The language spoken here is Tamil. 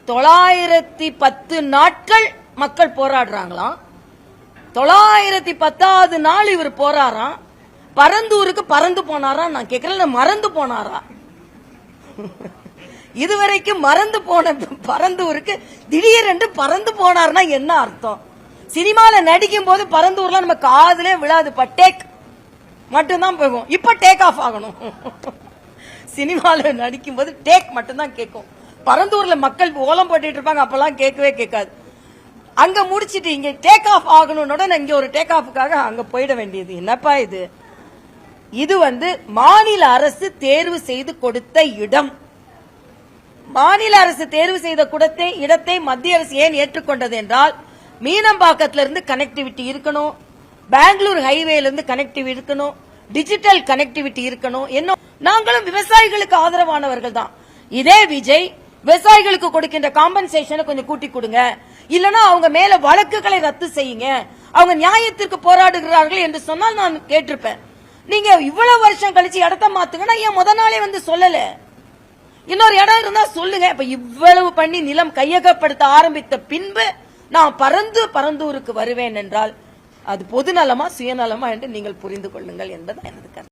910 நாட்கள் மக்கள் போராடுறாங்களாம். 910வது நாள் இவர் போறாராம். பரந்தூருக்கு பறந்து போனாரா? நான் கேட்கல, மறந்து போனாரா? இதுவரைக்கும் மறந்து போன பரந்தூருக்கு திடீரென்று பறந்து போனார்னா என்ன அர்த்தம்? சினிமால நடிக்கும் போது பரந்தூர்ல நம்ம காதுலே விழாது, டேக் மட்டும்தான் போகும். இப்ப டேக் ஆஃப் ஆகணும். சினிமால நடிக்கும் போது டேக் மட்டும்தான் கேட்கும். பரந்தூர்ல மக்கள் ஓலம் போட்டுட்டு இருப்பாங்க, அப்பெல்லாம் கேட்கவே கேட்காது. அங்க முடிச்சிட்டு இங்க டேக் ஆஃப் ஆகணும், இங்க ஒரு டேக் ஆஃபுக்காக அங்க போயிட வேண்டியது. என்னப்பா இது? இது மாநில அரசு தேர்வு செய்து கொடுத்த இடம். மாநில அரசு தேர்வு செய்த இடத்தை மத்திய அரசு ஏன் ஏற்றுக்கொண்டது என்றால், மீனம்பாக்கத்திலிருந்து கனெக்டிவிட்டி இருக்கணும், பெங்களூர் ஹைவேல இருந்து கனெக்டிவிட்டி இருக்கணும், டிஜிட்டல் கனெக்டிவிட்டி இருக்கணும். என்ன, நாங்களும் விவசாயிகளுக்கு ஆதரவானவர்கள் தான். இதே விஜய் விவசாயிகளுக்கு கொடுக்கின்ற காம்பன்சேஷனை கொஞ்சம் கூட்டி கொடுங்க, இல்லனா அவங்க மேல வழக்குகளை ரத்து செய்யுங்க, அவங்க நியாயத்திற்கு போராடுகிறார்கள் என்று சொன்னால் நான் கேட்டிருப்பேன். நீங்க இவ்வளவு வருஷம் கழிச்சு இடத்த மாத்துங்கன்னா ஏன் முத நாளே சொல்லல? இன்னொரு இடம் இருந்தா சொல்லுங்க. இப்ப இவ்வளவு பண்ணி நிலம் கையகப்படுத்த ஆரம்பித்த பின்பு நான் பரந்தூருக்கு வருவேன் என்றால் அது பொதுநலமா சுயநலமா என்று நீங்கள் புரிந்து கொள்ளுங்கள் என்பது எனது கருத்து.